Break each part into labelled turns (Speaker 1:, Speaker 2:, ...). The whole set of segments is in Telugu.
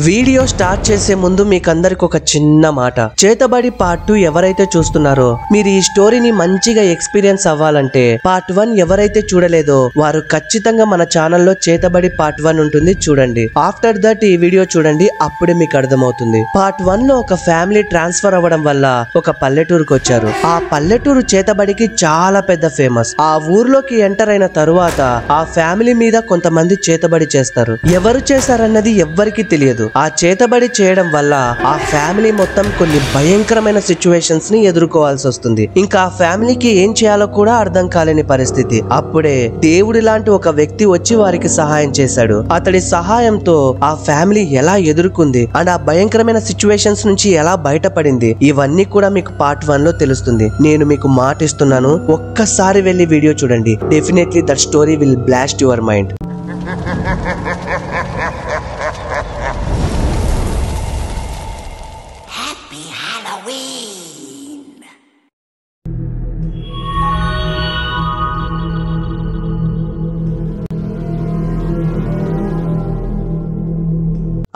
Speaker 1: వీడియో స్టార్ట్ చేసే ముందు మీకందరికి ఒక చిన్న మాట. చేతబడి పార్ట్ 2 ఎవరైతే చూస్తున్నారో మీరు ఈ స్టోరీని మంచిగా ఎక్స్పీరియన్స్ అవ్వాలంటే పార్ట్ 1 ఎవరైతే చూడలేదో వారు ఖచ్చితంగా మన ఛానల్లో చేతబడి పార్ట్ 1 ఉంటుంది, చూడండి. ఆఫ్టర్ దట్ ఈ వీడియో చూడండి, అప్పుడే మీకు అర్థమవుతుంది. పార్ట్ 1 లో ఒక ఫ్యామిలీ ట్రాన్స్ఫర్ అవ్వడం వల్ల ఒక పల్లెటూరుకు వచ్చారు. ఆ పల్లెటూరు చేతబడికి చాలా పెద్ద ఫేమస్. ఆ ఊర్లోకి ఎంటర్ అయిన తరువాత ఆ ఫ్యామిలీ మీద కొంతమంది చేతబడి చేస్తారు. ఎవరు చేశారన్నది ఎవ్వరికి తెలియదు. ఆ చేతబడి చేయడం వల్ల ఆ ఫ్యామిలీ మొత్తం కొన్ని భయంకరమైన సిచ్యువేషన్స్ ని ఎదుర్కోవాల్సి వస్తుంది. ఇంకా ఆ ఫ్యామిలీకి ఏం చేయాలో కూడా అర్థం కాలేని పరిస్థితి. అప్పుడే దేవుడి లాంటి ఒక వ్యక్తి వచ్చి వారికి సహాయం చేశాడు. అతడి సహాయంతో ఆ ఫ్యామిలీ ఎలా ఎదుర్కొంది అండ్ ఆ భయంకరమైన సిచ్యువేషన్స్ నుంచి ఎలా బయటపడింది, ఇవన్నీ కూడా మీకు పార్ట్ 1 లో తెలుస్తుంది. నేను మీకు మాట ఇస్తున్నాను, ఒక్కసారి వెళ్ళి వీడియో చూడండి. Definitely that story will blast your mind.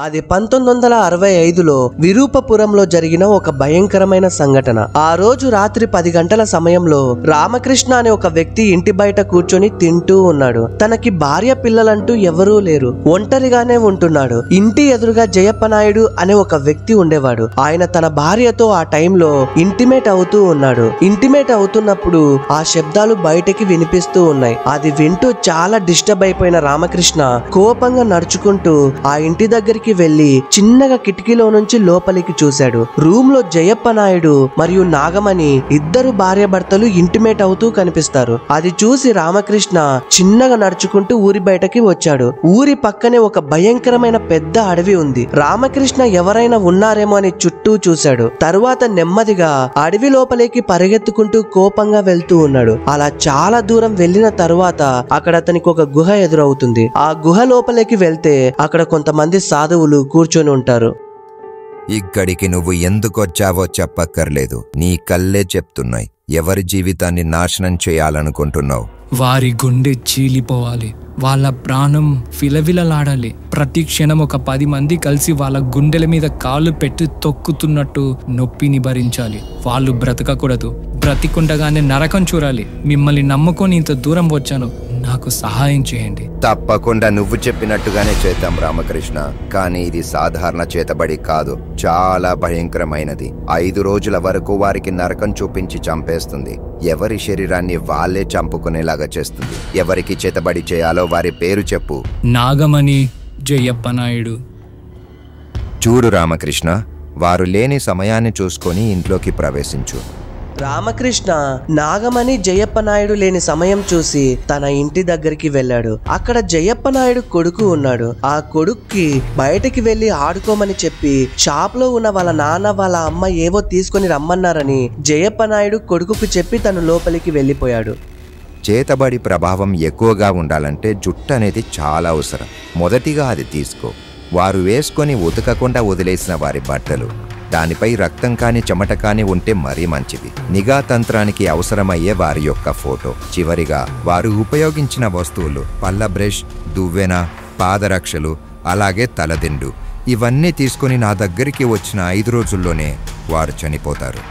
Speaker 1: అది 1965లో విరూపపురంలో జరిగిన ఒక భయంకరమైన సంఘటన. ఆ రోజు రాత్రి 10 గంటల సమయంలో రామకృష్ణ అనే ఒక వ్యక్తి ఇంటి బయట కూర్చొని తింటూ ఉన్నాడు. తనకి భార్య పిల్లలంటూ ఎవరూ లేరు, ఒంటరిగానే ఉంటున్నాడు. ఇంటి ఎదురుగా జయప్పనాయుడు అనే ఒక వ్యక్తి ఉండేవాడు. ఆయన తన భార్యతో ఆ టైంలో ఇంటిమేట్ అవుతూ ఉన్నాడు. ఇంటిమేట్ అవుతున్నప్పుడు ఆ శబ్దాలు బయటకి వినిపిస్తూ ఉన్నాయి. అది వింటూ చాలా డిస్టర్బ్ అయిపోయిన రామకృష్ణ కోపంగా నడుచుకుంటూ ఆ ఇంటి దగ్గరికి వెళ్లి చిన్నగా కిటికీలో నుంచి లోపలికి చూశాడు. రూమ్ లో జయప్పనాయుడు మరియు నాగమణి ఇద్దరు భార్యాభర్తలు ఇంటిమేట్ అవుతూ కనిపిస్తారు. అది చూసి రామకృష్ణ చిన్నగా నడుచుకుంటూ ఊరి బయటకి వచ్చాడు. ఊరి పక్కనే ఒక భయంకరమైన పెద్ద అడవి ఉంది. రామకృష్ణ ఎవరైనా ఉన్నారేమో అని చుట్టూ చూశాడు. తరువాత నెమ్మదిగా అడవి లోపలికి పరిగెత్తుకుంటూ కోపంగా వెళ్తూ ఉన్నాడు. అలా చాలా దూరం వెళ్లిన తరువాత అక్కడ అతనికి ఒక గుహ ఎదురవుతుంది. ఆ గుహ లోపలికి వెళ్తే అక్కడ కొంతమంది సాధువులు కూర్చొని ఉంటారు.
Speaker 2: ఇక్కడికి నువ్వు ఎందుకొచ్చావో చెప్పక్కర్లేదు, నీ కళ్ళే చెప్తున్నాయి. ఎవరి జీవితాన్ని నాశనం చేయాలనుకుంటున్నావు?
Speaker 3: వారి గుండె చీలిపోవాలి, వాళ్ళ ప్రాణం విలవిలలాడాలి. ప్రతి క్షణం ఒక 10 మంది కలిసి వాళ్ళ గుండెల మీద కాళ్ళు పెట్టి తొక్కుతున్నట్టు నొప్పిని భరించాలి. వాళ్ళు బ్రతకకూడదు, బ్రతికుండగానే నరకం చూడాలి. మిమ్మల్ని నమ్ముకొని ఇంత దూరం వచ్చాను, నాకు సహాయం చేయండి.
Speaker 2: తప్పకుండా నువ్వు చెప్పినట్టుగానే చేద్దాం రామకృష్ణ. కానీ ఇది సాధారణ చేతబడి కాదు, చాలా భయంకరమైనది. 5 రోజుల వరకు వారికి నరకం చూపించి చంపేస్తుంది. ఎవరి శరీరాన్ని వాళ్ళే చంపుకునేలాగా చేస్తుంది. ఎవరికి చేతబడి చేయాలో వారి పేరు చెప్పు.
Speaker 3: నాగమణి, జయప్పనాయుడు.
Speaker 2: చూడు రామకృష్ణ, వారు లేని సమయాన్ని చూసుకొని ఇంట్లోకి ప్రవేశించు.
Speaker 1: రామకృష్ణ నాగమణి జయప్పనాయుడు లేని సమయం చూసి తన ఇంటి దగ్గరికి వెళ్ళాడు. అక్కడ జయప్పనాయుడు కొడుకు ఉన్నాడు. ఆ కొడుక్కి బయటకి వెళ్లి ఆడుకోమని చెప్పి షాప్ లో ఉన్న వాళ్ళ నాన్న వాళ్ళ అమ్మ ఏవో తీసుకొని రమ్మన్నారని జయప్పనాయుడు కొడుకుకు చెప్పి తను లోపలికి వెళ్ళిపోయాడు.
Speaker 2: చేతబడి ప్రభావం ఎక్కువగా ఉండాలంటే జుట్టు అనేది చాలా అవసరం. మొదటిగా అది తీసుకో. వారు వేసుకొని ఉతకకుండా వదిలేసిన వారి బట్టలు, దానిపై రక్తం కాని చెమట కాని ఉంటే మరీ మంచిది. నిఘా తంత్రానికి అవసరమయ్యే వారి యొక్క ఫోటో. చివరిగా వారు ఉపయోగించిన వస్తువులు, పళ్ళ బ్రష్, దువ్వెన, పాదరక్షలు, అలాగే తలదిండు. ఇవన్నీ తీసుకుని నా దగ్గరికి వచ్చిన 5 రోజుల్లోనే వారు చనిపోతారు.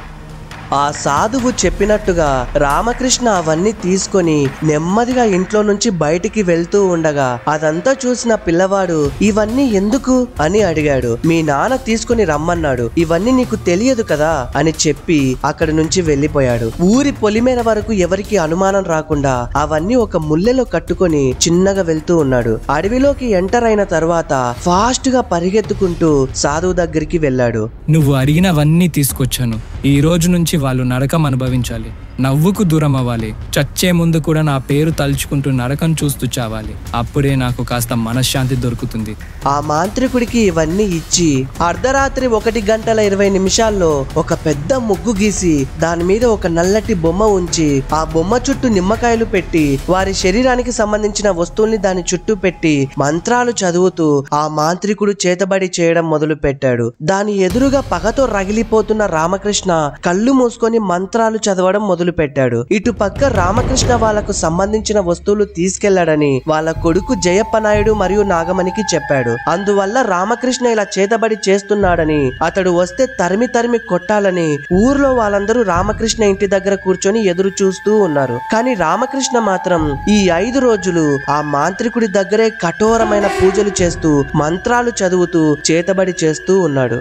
Speaker 1: ఆ సాధువు చెప్పినట్టుగా రామకృష్ణ అవన్నీ తీసుకొని నెమ్మదిగా ఇంట్లో నుంచి బయటికి వెళ్తూ ఉండగా అదంతా చూసిన పిల్లవాడు ఇవన్నీ ఎందుకు అని అడిగాడు. మీ నాన్న తీసుకుని రమ్మన్నాడు, ఇవన్నీ నీకు తెలియదు కదా అని చెప్పి అక్కడి నుంచి వెళ్లిపోయాడు. ఊరి పొలిమేర వరకు ఎవరికి అనుమానం రాకుండా అవన్నీ ఒక ముల్లెలో కట్టుకొని చిన్నగా వెళ్తూ ఉన్నాడు. అడవిలోకి ఎంటర్ అయిన తర్వాత ఫాస్ట్ గా పరిగెత్తుకుంటూ సాధువు దగ్గరికి వెళ్ళాడు.
Speaker 3: నువ్వు అడిగినవన్నీ తీసుకొచ్చాను. ఈ రోజు నుంచి వాళ్ళు నరకం అనుభవించాలి, నవ్వుకు దూరం అవ్వాలి. చచ్చే ముందు కూడా నా పేరు తలుచుకుంటూ నరకం చూస్తూ చావాలి. అప్పుడే నాకు కాస్త మనశ్శాంతి దొరుకుతుంది.
Speaker 1: ఆ మాంత్రికుడికి ఇవన్నీ ఇచ్చి అర్ధరాత్రి 1:20 ఒక పెద్ద ముగ్గు గీసి దాని మీద ఒక నల్లటి బొమ్మ ఉంచి ఆ బొమ్మ చుట్టూ నిమ్మకాయలు పెట్టి వారి శరీరానికి సంబంధించిన వస్తువుల్ని దాని చుట్టూ పెట్టి మంత్రాలు చదువుతూ ఆ మాంత్రికుడు చేతబడి చేయడం మొదలు పెట్టాడు. దాని ఎదురుగా పగతో రగిలిపోతున్న రామకృష్ణ కళ్ళు మూసుకొని మంత్రాలు చదవడం మొదలు పెట్టాడు. ఇటు పక్క రామకృష్ణ వాళ్లకు సంబంధించిన వస్తువులు తీసుకెళ్లాడని వాళ్ళ కొడుకు జయప్పనాయుడు మరియు నాగమణికి చెప్పాడు. అందువల్ల రామకృష్ణ ఇలా చేతబడి చేస్తున్నాడని, అతడు వస్తే తరిమి తరిమి కొట్టాలని ఊర్లో వాళ్ళందరూ రామకృష్ణ ఇంటి దగ్గర కూర్చొని ఎదురు చూస్తూ ఉన్నారు. కానీ రామకృష్ణ మాత్రం ఈ 5 రోజులు ఆ మాంత్రికుడి దగ్గరే కఠోరమైన పూజలు చేస్తూ మంత్రాలు చదువుతూ చేతబడి చేస్తూ ఉన్నాడు.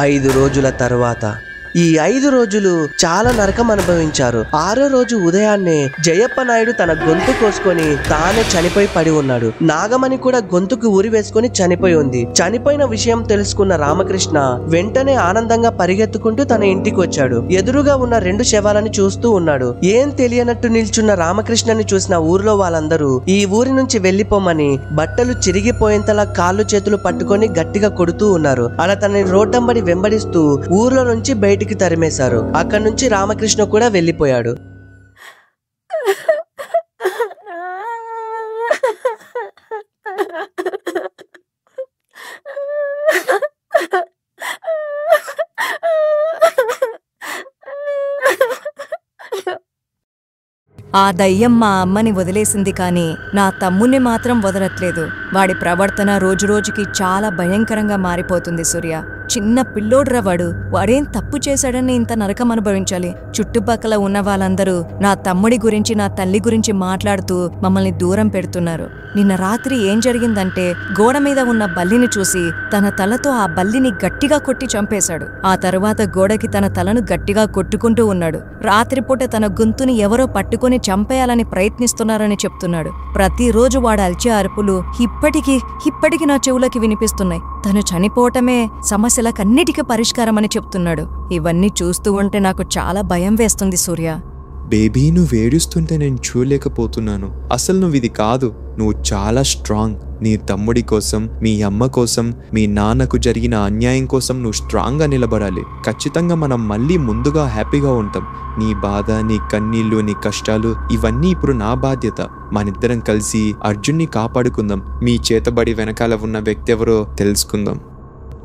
Speaker 1: 5 రోజుల తర్వాత ఈ 5 రోజులు చాలా నరకం అనుభవించారు. 6వ రోజు ఉదయాన్నే జయప్ప నాయుడు తన గొంతు కోసుకొని తానే చనిపోయి పడి ఉన్నాడు. నాగమణి కూడా గొంతుకు ఉరి వేసుకొని చనిపోయి ఉంది. చనిపోయిన విషయం తెలుసుకున్న రామకృష్ణ వెంటనే ఆనందంగా పరిగెత్తుకుంటూ తన ఇంటికి వచ్చాడు. ఎదురుగా ఉన్న 2 శవాలని చూస్తూ ఉన్నాడు. ఏం తెలియనట్టు నిల్చున్న రామకృష్ణని చూసిన ఊర్లో వాళ్ళందరూ ఈ ఊరి నుంచి వెళ్లిపోమని బట్టలు చిరిగిపోయేంతలా కాళ్ళు చేతులు పట్టుకొని గట్టిగా కొడుతూ ఉన్నారు. అలా తనని రోడ్డంబడి వెంబడిస్తూ ఊర్లో నుంచి బయటికి తరిమేశారు. అక్కడి నుంచి రామకృష్ణ కూడా వెళ్లిపోయాడు.
Speaker 4: ఆ దయ్యం మా అమ్మని వదిలేసింది కానీ నా తమ్ముణ్ణి మాత్రం వదలట్లేదు. వాడి ప్రవర్తన రోజురోజుకి చాలా భయంకరంగా మారిపోతుంది సూర్య. చిన్న పిల్లోడ్రా వాడేం తప్పు చేశాడని ఇంత నరకం అనుభవించాలి. చుట్టుపక్కల ఉన్న వాళ్ళందరూ నా తమ్ముడి గురించి నా తల్లి గురించి మాట్లాడుతూ మమ్మల్ని దూరం పెడుతున్నారు. నిన్న రాత్రి ఏం జరిగిందంటే గోడ మీద ఉన్న బల్లిని చూసి తన తలతో ఆ బల్లిని గట్టిగా కొట్టి చంపేశాడు. ఆ తరువాత గోడకి తన తలను గట్టిగా కొట్టుకుంటూ ఉన్నాడు. రాత్రిపూట తన గొంతుని ఎవరో పట్టుకొని చంపేయాలని ప్రయత్నిస్తున్నారని చెప్తున్నాడు. ప్రతిరోజు వాడు అల్చే అరుపులు ఇప్పటికీ నా చెవులకి వినిపిస్తున్నాయి. తను చనిపోవటమే సమస్యలకన్నిటికీ పరిష్కారం అని చెప్తున్నాడు. ఇవన్నీ చూస్తూ ఉంటే నాకు చాలా భయం వేస్తుంది సూర్య.
Speaker 5: బేబీ, నువ్వు ఏడుస్తుంటే నేను చూడలేకపోతున్నాను. అసలు నువ్వు ఇది కాదు, నువ్వు చాలా స్ట్రాంగ్. నీ తమ్ముడి కోసం, మీ అమ్మ కోసం, మీ నాన్నకు జరిగిన అన్యాయం కోసం నువ్వు స్ట్రాంగ్గా నిలబడాలి. ఖచ్చితంగా మనం మళ్ళీ ముందుగా హ్యాపీగా ఉంటాం. నీ బాధ, నీ కన్నీళ్ళు, నీ కష్టాలు ఇవన్నీ ఇప్పుడు నా బాధ్యత. మనిద్దరం కలిసి అర్జున్ని కాపాడుకుందాం. మీ చేతబడి వెనకాల ఉన్న వ్యక్తి ఎవరో తెలుసుకుందాం.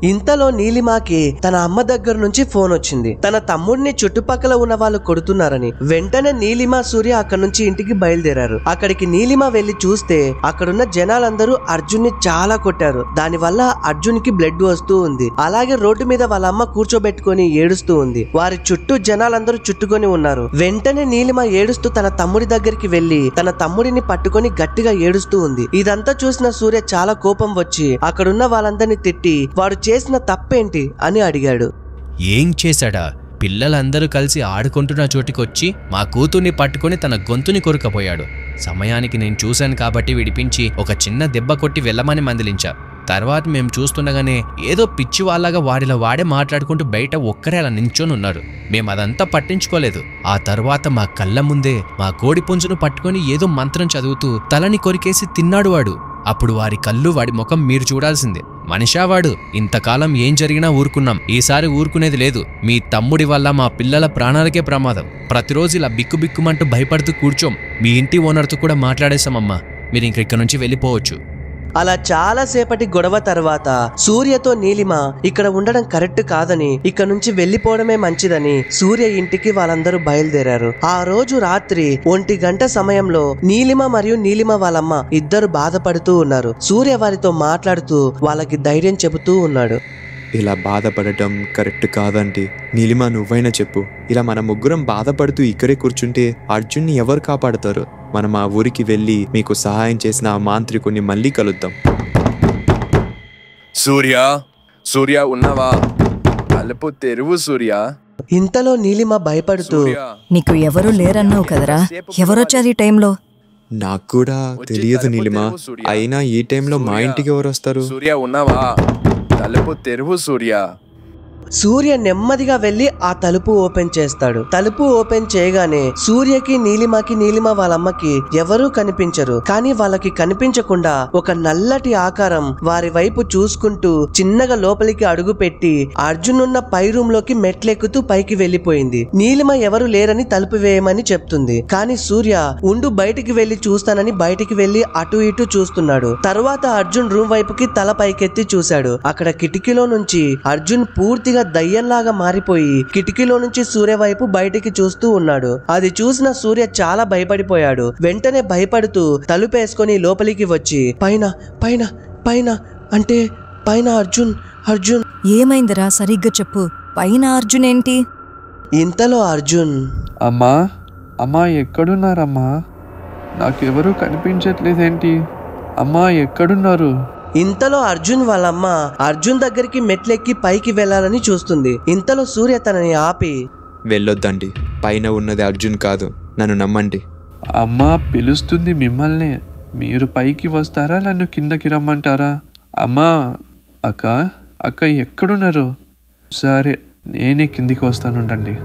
Speaker 1: ఇంతలో నీలిమాకి తన అమ్మ దగ్గర నుంచి ఫోన్ వచ్చింది. తన తమ్ముడిని చుట్టుపక్కల ఉన్న వాళ్ళు కొడుతున్నారని. వెంటనే నీలిమ, సూర్య అక్కడి నుంచి ఇంటికి బయలుదేరారు. అక్కడికి నీలిమ వెళ్లి చూస్తే అక్కడున్న జనాలందరూ అర్జున్ని చాలా కొట్టారు. దానివల్ల అర్జున్ కి బ్లడ్ వస్తూ ఉంది. అలాగే రోడ్డు మీద వాళ్ళ అమ్మ కూర్చోబెట్టుకొని ఏడుస్తూ ఉంది. వారి చుట్టూ జనాలందరూ చుట్టుకొని ఉన్నారు. వెంటనే నీలిమ ఏడుస్తూ తన తమ్ముడి దగ్గరికి వెళ్లి తన తమ్ముడిని పట్టుకొని గట్టిగా ఏడుస్తూ ఉంది. ఇదంతా చూసిన సూర్య చాలా కోపం వచ్చి అక్కడున్న వాళ్ళందరినీ తిట్టి వాడు చేసిన తప్పేంటి అని అడిగాడు.
Speaker 6: ఏం చేశాడా? పిల్లలందరూ కలిసి ఆడుకుంటున్న చోటికొచ్చి మా కూతుర్ని పట్టుకొని తన గొంతుని కొరుకపోయాడు. సమయానికి నేను చూశాను కాబట్టి విడిపించి ఒక చిన్న దెబ్బ కొట్టి వెళ్ళమని మందలించా. తర్వాత మేము చూస్తుండగానే ఏదో పిచ్చి వాళ్ళగా వాడిలా వాడే మాట్లాడుకుంటూ బయట ఒక్కరే అలా నించొని ఉన్నాడు. మేమదంతా పట్టించుకోలేదు. ఆ తర్వాత మా కళ్ళ ముందే మా కోడి పుంజును పట్టుకొని ఏదో మంత్రం చదువుతూ తలని కొరికేసి తిన్నాడు వాడు. అప్పుడు వారి కళ్ళు, వాడి ముఖం మీరు చూడాల్సిందే. మనిషావాడు. ఇంతకాలం ఏం జరిగినా ఊరుకున్నాం. ఈసారి ఊరుకునేది లేదు. మీ తమ్ముడి వల్ల మా పిల్లల ప్రాణాలకే ప్రమాదం. ప్రతిరోజు ఇలా బిక్కుబిక్కుమంటూ భయపడుతూ కూర్చోం. మీ ఇంటి ఓనర్తో కూడా మాట్లాడేశామమ్మా. మీరు ఇంక నుంచి వెళ్ళిపోవచ్చు.
Speaker 1: అలా చాలా సేపటి గొడవ తర్వాత సూర్యతో నీలిమ ఇక్కడ ఉండడం కరెక్ట్ కాదని, ఇక్కడ నుంచి వెళ్లిపోవడమే మంచిదని సూర్య ఇంటికి వాళ్ళందరూ బయలుదేరారు. ఆ రోజు రాత్రి 1 గంట సమయంలో నీలిమ మరియు నీలిమ వాళ్ళమ్మ ఇద్దరు బాధపడుతూ ఉన్నారు. సూర్య వారితో మాట్లాడుతూ వాళ్ళకి ధైర్యం చెబుతూ ఉన్నాడు.
Speaker 5: ఇలా బాధపడటం కరెక్ట్ కాదండి. నీలిమ, నువ్వైనా చెప్పు. ఇలా మన ముగ్గురం బాధపడుతూ ఇక్కడే కూర్చుంటే అర్జున్ని ఎవరు కాపాడుతారు? మనం ఆ ఊరికి వెళ్ళి మీకు సహాయం చేసిన ఆ మాంత్రికుని మళ్ళీ కలుద్దాం.
Speaker 7: సూర్య ఉన్నావా? తలుపు తెరువు సూర్య.
Speaker 1: ఇంతలో నీలిమ భయపడుతూ,
Speaker 4: నీకు ఎవరూ లేరన్నావు కదరా, ఎవరొచ్చారు ఈ టైంలో?
Speaker 5: నాకు కూడా తెలియదు నీలిమ. అయినా ఈ టైంలో మా ఇంటికి ఎవరు వస్తారు?
Speaker 7: సూర్య ఉన్నావా? తలుపు తెరువు సూర్య.
Speaker 1: సూర్య నెమ్మదిగా వెళ్లి ఆ తలుపు ఓపెన్ చేస్తాడు. తలుపు ఓపెన్ చేయగానే సూర్యకి, నీలిమకి, నీలిమ వాళ్ళమ్మకి ఎవరూ కనిపించరు. కానీ వాళ్ళకి కనిపించకుండా ఒక నల్లటి ఆకారం వారి వైపు చూసుకుంటూ చిన్నగా లోపలికి అడుగు పెట్టి అర్జున్ ఉన్న పై రూమ్ లోకి మెట్లెక్కుతూ పైకి వెళ్లిపోయింది. నీలిమ ఎవరు లేరని తలుపు వేయమని చెప్తుంది. కానీ సూర్య ఉండు, బయటికి వెళ్లి చూస్తానని బయటికి వెళ్లి అటు ఇటు చూస్తున్నాడు. తరువాత అర్జున్ రూమ్ వైపుకి తల పైకెత్తి చూశాడు. అక్కడ కిటికీలో నుంచి అర్జున్ పూర్తిగా దయ్యంలాగా మారిపోయి కిటికీలో నుంచి సూర్య వైపు బయటికి చూస్తూ ఉన్నాడు. అది చూసిన సూర్య చాలా భయపడిపోయాడు. వెంటనే భయపడుతూ తలుపేసుకొని లోపలికి వచ్చి పైన పైన పైన అంటే పైన అర్జున్ అర్జున్
Speaker 4: ఏమైందిరా సరిగ్గా చెప్పు. పైన అర్జున్ ఏంటి?
Speaker 1: ఇంతలో అర్జున్,
Speaker 8: అమ్మా అమ్మా ఎక్కడున్నారమ్మా? నాకెవరూ కనిపించట్లేదేంటి? అమ్మా ఎక్కడున్నారు?
Speaker 1: ఇంతలో అర్జున్ వాళ్ళమ్మ అర్జున్ దగ్గరికి మెట్లెక్కి పైకి వెళ్ళాలని చూస్తుంది. ఇంతలో సూర్య తనని ఆపి,
Speaker 5: వెళ్ళొద్దండి, పైన ఉన్నది అర్జున్ కాదు, నన్ను నమ్మండి.
Speaker 8: అమ్మా పిలుస్తుంది మిమ్మల్ని. మీరు పైకి వస్తారా, నన్ను కిందకి రమ్మంటారా? అమ్మా అక్క అక్క ఎక్కడున్నారు? సరే నేనే కిందికి వస్తానుండండి.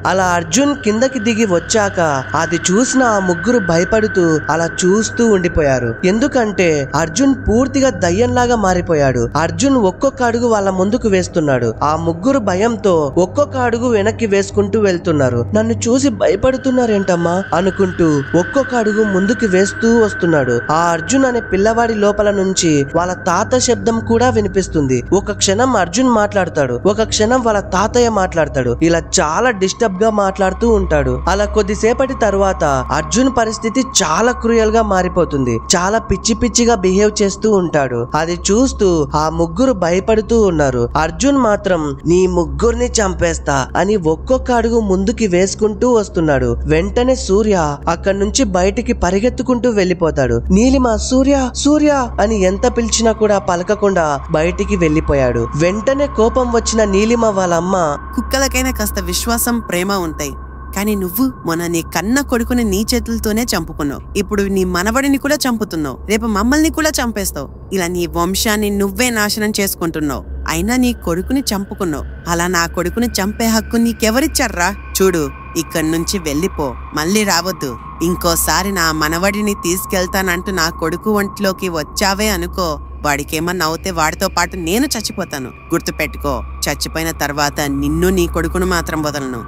Speaker 1: అలా అర్జున్ కిందకి దిగి వచ్చాక అది చూసిన ఆ ముగ్గురు భయపడుతూ అలా చూస్తూ ఉండిపోయారు. ఎందుకంటే అర్జున్ పూర్తిగా దయ్యంలాగా మారిపోయాడు. అర్జున్ ఒక్కొక్క అడుగు వాళ్ళ ముందుకు వేస్తున్నాడు. ఆ ముగ్గురు భయంతో ఒక్కొక్క అడుగు వెనక్కి వేసుకుంటూ వెళ్తున్నారు. నన్ను చూసి భయపడుతున్నారేంటమ్మా అనుకుంటూ ఒక్కొక్క అడుగు ముందుకు వేస్తూ వస్తున్నాడు. ఆ అర్జున్ అనే పిల్లవాడి లోపల నుంచి వాళ్ళ తాత శబ్దం కూడా వినిపిస్తుంది. ఒక క్షణం అర్జున్ మాట్లాడతాడు, ఒక క్షణం వాళ్ళ తాతయ్య మాట్లాడతాడు. ఇలా చాలా డిస్టర్బ్ గా మాట్లాడుతూ ఉంటాడు. అలా కొద్దిసేపటి తర్వాత అర్జున్ పరిస్థితి చాలా క్రూయల్ గా మారిపోతుంది. చాలా పిచ్చి పిచ్చిగా బిహేవ్ చేస్తూ ఉంటాడు. అది చూస్తూ ఆ ముగ్గురు భయపడుతూ ఉన్నారు. అర్జున్ మాత్రం నీ ముగ్గురిని చంపేస్తా అని ఒక్కొక్క అడుగు ముందుకి వేసుకుంటూ వస్తున్నాడు. వెంటనే సూర్య అక్కడి నుంచి బయటికి పరిగెత్తుకుంటూ వెళ్ళిపోతాడు. నీలిమ సూర్య సూర్య అని ఎంత పిలిచినా కూడా పలకకుండా బయటికి వెళ్ళిపోయాడు. వెంటనే కోపం వచ్చిన నీలిమ వాళ్ళమ్మ,
Speaker 9: కుక్కలకైనా కాస్త విశ్వాసం ప్రేమ ఉంటాయి, కానీ నువ్వు మొన్న నీ కన్న కొడుకుని నీ చేతులతోనే చంపుకున్నావు. ఇప్పుడు నీ మనవడిని కూడా చంపుతున్నావు. రేపు మమ్మల్ని కూడా చంపేస్తావు. ఇలా నీ వంశాన్ని నువ్వే నాశనం చేసుకుంటున్నావు. అయినా నీ కొడుకుని చంపుకున్నావు. అలా నా కొడుకుని చంపే హక్కు నీకెవరిచ్చారా? చూడు, ఇక్కడి నుంచి వెళ్ళిపో, మళ్ళీ రావద్దు. ఇంకోసారి నా మనవడిని తీసుకెళ్తానంటూ నా కొడుకు ఒంట్లోకి వచ్చావే అనుకో, వాడికేమన్నా అవుతే వాడితో పాటు నేను చచ్చిపోతాను. గుర్తుపెట్టుకో, చచ్చిపోయిన తర్వాత నిన్ను నీ కొడుకును మాత్రం వదలను.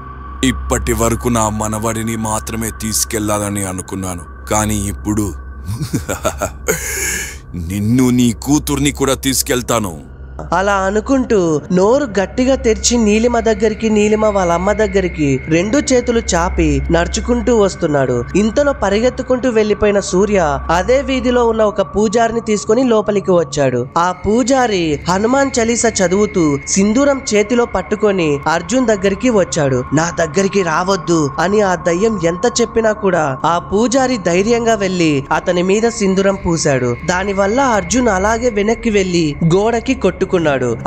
Speaker 10: ఇప్పటి వరకు నా మనవడిని మాత్రమే తీసుకెళ్లాలని అనుకున్నాను, కానీ ఇప్పుడు నిన్ను నీ కూతుర్ని కూడా తీసుకెళ్తాను.
Speaker 1: అలా అనుకుంటూ నోరు గట్టిగా తెరిచి నీలిమ దగ్గరికి, నీలిమ వాళ్ళ అమ్మ దగ్గరికి రెండు చేతులు చాపి నడుచుకుంటూ వస్తున్నాడు. ఇంతలో పరిగెత్తుకుంటూ వెళ్లిపోయిన సూర్య అదే వీధిలో ఉన్న ఒక పూజారిని తీసుకుని లోపలికి వచ్చాడు. ఆ పూజారి హనుమాన్ చాలీసా చదువుతూ సింధూరం చేతిలో పట్టుకొని అర్జున్ దగ్గరికి వచ్చాడు. నా దగ్గరికి రావద్దు అని ఆ దయ్యం ఎంత చెప్పినా కూడా ఆ పూజారి ధైర్యంగా వెళ్లి అతని మీద సింధూరం పూశాడు. దానివల్ల అర్జున్ అలాగే వెనక్కి వెళ్లి గోడకి కొట్టుకున్నాడు.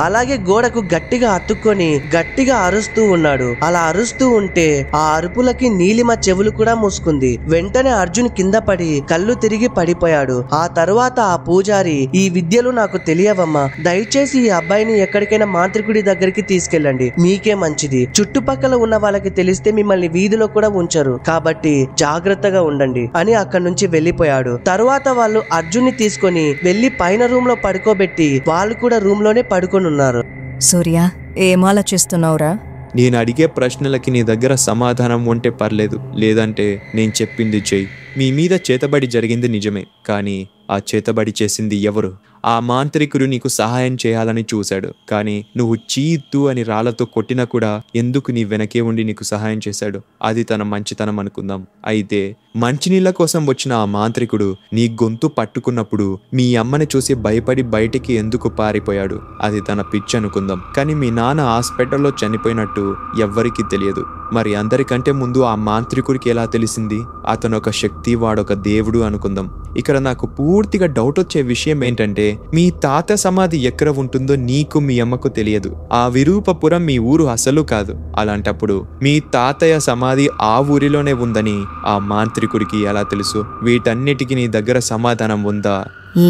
Speaker 1: అలాగే గోడకు గట్టిగా అతుక్కొని గట్టిగా అరుస్తూ ఉన్నాడు. అలా అరుస్తూ ఉంటే ఆ అరుపులకి నీలిమ చెవులు కూడా మూసుకుంది. వెంటనే అర్జున్ కింద పడి కళ్ళు తిరిగి పడిపోయాడు. ఆ తరువాత ఆ పూజారి, ఈ విద్యలు నాకు తెలియవమ్మా, దయచేసి ఈ అబ్బాయిని ఎక్కడికైనా మాంత్రికుడి దగ్గరికి తీసుకెళ్ళండి, మీకే మంచిది. చుట్టుపక్కల ఉన్న వాళ్ళకి తెలిస్తే మిమ్మల్ని వీధిలో కూడా ఉంచరు, కాబట్టి జాగ్రత్తగా ఉండండి అని అక్కడి నుంచి వెళ్లిపోయాడు. తరువాత వాళ్ళు అర్జున్ ని తీసుకొని వెళ్లి పైన రూమ్ లో పడుకోబెట్టి వాళ్ళు కూడా రూమ్ లోనే పడుకొని ఉన్నారు.
Speaker 4: సూర్య, ఏం ఆలోచిస్తున్నావురా?
Speaker 5: నేను అడిగే ప్రశ్నలకి నీ దగ్గర సమాధానం ఉంటే పర్లేదు, లేదంటే నేను చెప్పింది చెయ్యి. మీ మీద చేతబడి జరిగింది నిజమే, కానీ ఆ చేతబడి చేసింది ఎవరు? ఆ మాంత్రికుడు నీకు సహాయం చేయాలని చూశాడు, కానీ నువ్వు చీత్తు అని రాళ్లతో కొట్టినా కూడా ఎందుకు నీ వెనకే ఉండి నీకు సహాయం చేశాడు? అది తన మంచితనం అనుకుందాం. అయితే మంచినీళ్ళ కోసం వచ్చిన ఆ మాంత్రికుడు నీ గొంతు పట్టుకున్నప్పుడు మీ అమ్మని చూసి భయపడి బయటికి ఎందుకు పారిపోయాడు? అది తన పిచ్చి అనుకుందాం. కానీ మీ నాన్న హాస్పిటల్లో చనిపోయినట్టు ఎవ్వరికీ తెలియదు. మరి అందరికంటే ముందు ఆ మాంత్రికుడికి ఎలా తెలిసింది? అతను ఒక శక్తి, వాడొక దేవుడు అనుకుందాం. ఇక్కడ నాకు పూర్తిగా డౌట్ వచ్చే విషయం ఏంటంటే, మీ తాత సమాధి ఎక్కడ ఉంటుందో నీకు మీ అమ్మకు తెలియదు. ఆ విరూపపురం మీ ఊరు అసలు కాదు. అలాంటప్పుడు మీ తాతయ్య సమాధి ఆ ఊరిలోనే ఉందని ఆ మాంత్రికుడికి ఎలా తెలుసు? వీటన్నిటికీ నీ దగ్గర సమాధానం ఉందా?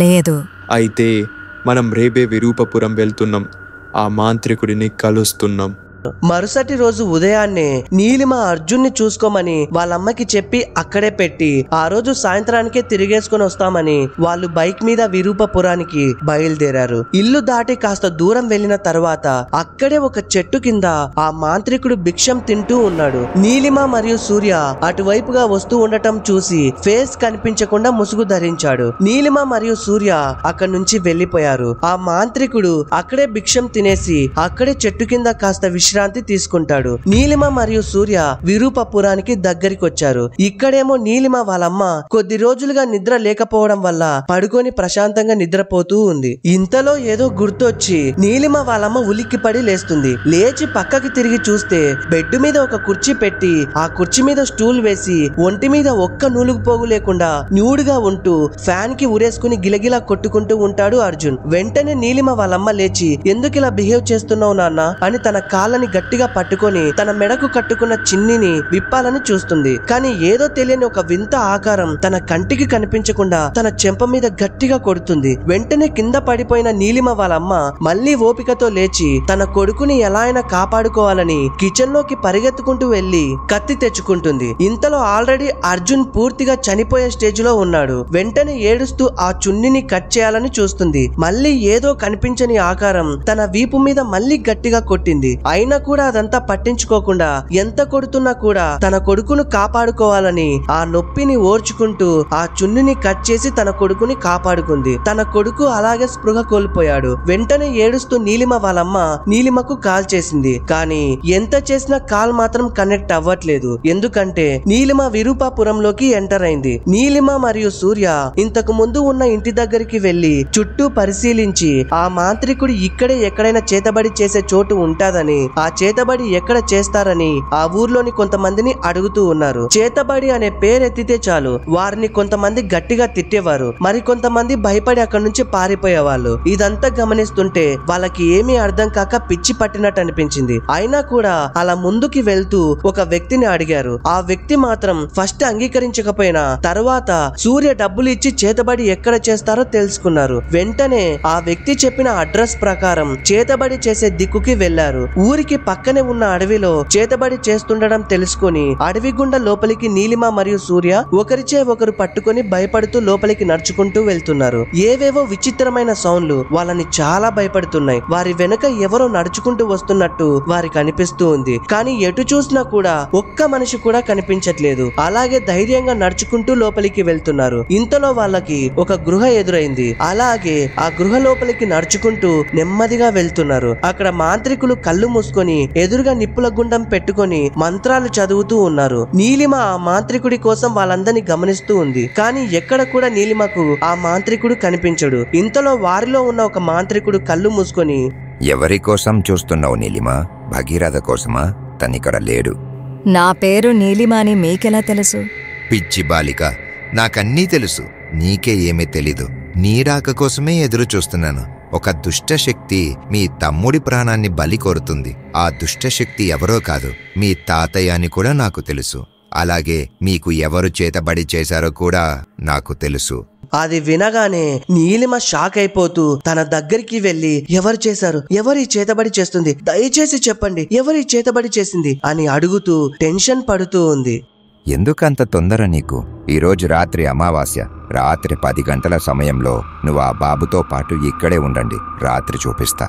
Speaker 4: లేదు.
Speaker 5: అయితే మనం రేపే విరూపపురం వెళ్తున్నాం, ఆ మాంత్రికుడిని కలుస్తున్నాం.
Speaker 1: మరుసటి రోజు ఉదయాన్నే నీలిమ అర్జున్ని చూసుకోమని వాళ్ళమ్మకి చెప్పి అక్కడే పెట్టి ఆ రోజు సాయంత్రానికే తిరిగేసుకుని వస్తామని వాళ్ళు బైక్ మీద విరూపపురానికి బయలుదేరారు. ఇల్లు దాటి కాస్త దూరం వెళ్లిన తర్వాత అక్కడే ఒక చెట్టు కింద ఆ మాంత్రికుడు భిక్షం తింటూ ఉన్నాడు. నీలిమ మరియు సూర్య అటువైపుగా వస్తూ ఉండటం చూసి ఫేస్ కనిపించకుండా ముసుగు ధరించాడు. నీలిమ మరియు సూర్య అక్కడి నుంచి వెళ్లిపోయారు. ఆ మాంత్రికుడు అక్కడే భిక్షం తినేసి అక్కడే చెట్టు కింద కాస్త విశ్రాంతి తీసుకుంటాడు. నీలిమ మరియు సూర్య విరూపపురానికి దగ్గరికి వచ్చారు. ఇక్కడేమో నీలిమ వాళ్ళమ్మ కొద్ది రోజులుగా నిద్ర లేకపోవడం వల్ల పడుకొని ప్రశాంతంగా నిద్రపోతూ ఉంది. ఇంతలో ఏదో గుర్తొచ్చి నీలిమ వాళ్ళమ్మ ఉలిక్కిపడి లేస్తుంది. లేచి పక్కకి తిరిగి చూస్తే బెడ్ మీద ఒక కుర్చీ పెట్టి ఆ కుర్చీ మీద స్టూల్ వేసి ఒంటి మీద ఒక్క నూలుగు పోగు లేకుండా న్యూడ్గా ఉంటూ ఫ్యాన్ కి ఉరేసుకుని గిలగిలా కొట్టుకుంటూ ఉంటాడు అర్జున్. వెంటనే నీలిమ వాళ్ళమ్మ లేచి ఎందుకు ఇలా బిహేవ్ చేస్తున్నావు నాన్న అని తన కాళ్ళని గట్టిగా పట్టుకొని తన మెడకు కట్టుకున్న చిన్నిని విప్పాలని చూస్తుంది. కానీ ఏదో తెలియని ఒక వింత ఆకారం తన కంటికి కనిపించకుండా తన చెంప మీద గట్టిగా కొడుతుంది. వెంటనే కింద పడిపోయిన నీలిమ వాళ్ళమ్మ మళ్ళీ ఓపికతో లేచి తన కొడుకుని ఎలా అయినా కాపాడుకోవాలని కిచెన్ లోకి పరిగెత్తుకుంటూ వెళ్లి కత్తి తెచ్చుకుంటుంది. ఇంతలో ఆల్రెడీ అర్జున్ పూర్తిగా చనిపోయే స్టేజ్ లో ఉన్నాడు. వెంటనే ఏడుస్తూ ఆ చున్నిని కట్ చేయాలని చూస్తుంది. మళ్ళీ ఏదో కనిపించని ఆకారం తన వీపు మీద మళ్ళీ గట్టిగా కొట్టింది. అయినా కూడా అదంతా పట్టించుకోకుండా ఎంత కొడుతున్నా కూడా తన కొడుకును కాపాడుకోవాలని ఆ నొప్పిని ఓర్చుకుంటూ ఆ చున్నిని కట్ చేసి తన కొడుకుని కాపాడుకుంది. తన కొడుకు అలాగే స్పృహ కోల్పోయాడు. వెంటనే ఏడుస్తూ నీలిమ వాళ్ళమ్మ నీలిమకు కాల్ చేసింది. కానీ ఎంత చేసినా కాల్ మాత్రం కనెక్ట్ అవ్వట్లేదు. ఎందుకంటే నీలిమ విరూపాపురంలోకి ఎంటర్ అయింది. నీలిమ మరియు సూర్య ఇంతకు ముందు ఉన్న ఇంటి దగ్గరికి వెళ్లి చుట్టూ పరిశీలించి ఆ మాంత్రికుడు ఇక్కడే ఎక్కడైనా చేతబడి చేసే చోటు ఉంటాదని, ఆ చేతబడి ఎక్కడ చేస్తారని ఆ ఊర్లోని కొంతమందిని అడుగుతూ ఉన్నారు. చేతబడి అనే పేరెత్తితే చాలు వారిని కొంతమంది గట్టిగా తిట్టేవారు, మరి కొంతమంది భయపడి అక్కడి నుంచి పారిపోయేవాళ్ళు. ఇదంతా గమనిస్తుంటే వాళ్ళకి ఏమీ అర్థం కాక పిచ్చి పట్టినట్టు అనిపించింది. అయినా కూడా అలా ముందుకి వెళ్తూ ఒక వ్యక్తిని అడిగారు. ఆ వ్యక్తి మాత్రం ఫస్ట్ అంగీకరించకపోయినా తర్వాత సూర్య డబ్బులు ఇచ్చి చేతబడి ఎక్కడ చేస్తారో తెలుసుకున్నారు. వెంటనే ఆ వ్యక్తి చెప్పిన అడ్రస్ ప్రకారం చేతబడి చేసే దిక్కుకి వెళ్లారు. ఊరికి పక్కనే ఉన్న అడవిలో చేతబడి చేస్తుండడం తెలుసుకుని అడవి గుండా లోపలికి నీలిమ మరియు సూర్య ఒకరిచే ఒకరు పట్టుకొని భయపడుతూ లోపలికి నడుచుకుంటూ వెళ్తున్నారు. ఏవేవో విచిత్రమైన సౌండ్లు వాళ్ళని చాలా భయపడుతున్నాయి. వారి వెనుక ఎవరో నడుచుకుంటూ వస్తున్నట్టు వారికి అనిపిస్తూ ఉంది. కానీ ఎటు చూసినా కూడా ఒక్క మనిషి కూడా కనిపించట్లేదు. అలాగే ధైర్యంగా నడుచుకుంటూ లోపలికి వెళ్తున్నారు. ఇంతలో వాళ్ళకి ఒక గృహ ఎదురైంది. అలాగే ఆ గృహ లోపలికి నడుచుకుంటూ నెమ్మదిగా వెళ్తున్నారు. అక్కడ మాంత్రికులు కళ్ళు మూసుకొని ఎదురుగా నిప్పుల గుండం పెట్టుకొని మంత్రాలు చదువుతూ ఉన్నారు. నీలిమ ఆ మాంత్రికుడి కోసం వాళ్ళందరినీ గమనిస్తూ ఉంది. కానీ ఎక్కడ కూడా నీలిమకు ఆ మాంత్రికుడు కనిపించడు. ఇంతలో వారిలో ఉన్న ఒక మాంత్రికుడు కళ్ళు మూసుకొని,
Speaker 2: ఎవరి కోసం చూస్తున్నావు నీలిమ? భగీరథ కోసమా? తనిక్కడ లేడు.
Speaker 4: నా పేరు నీలిమ అని మీకెలా తెలుసు?
Speaker 2: పిచ్చి బాలిక, నాకన్నీ తెలుసు. నీకే ఏమీ తెలీదు. నీ రాక కోసమే ఎదురు చూస్తున్నాను. ఒక దుష్టశక్తి మీ తమ్ముడి ప్రాణాన్ని బలి కోరుతుంది. ఆ దుష్టశక్తి ఎవరో కాదు, మీ తాతయ్య అని కూడా నాకు తెలుసు. అలాగే మీకు ఎవరు చేతబడి చేశారో కూడా నాకు తెలుసు.
Speaker 1: అది వినగానే నీలిమ షాక్ అయిపోతూ తన దగ్గరికి వెళ్లి ఎవరు చేశారు, ఎవరు ఈ చేతబడి చేస్తుంది, దయచేసి చెప్పండి, ఎవరు ఈ చేతబడి చేసింది అని అడుగుతూ టెన్షన్ పడుతూ ఉంది.
Speaker 2: ఎందుకంత తొందర నీకు? ఈరోజు రాత్రి అమావాస్య. రాత్రి 10 గంటల సమయంలో నువ్వు ఆ బాబుతో పాటు ఇక్కడే ఉండండి. రాత్రి చూపిస్తా.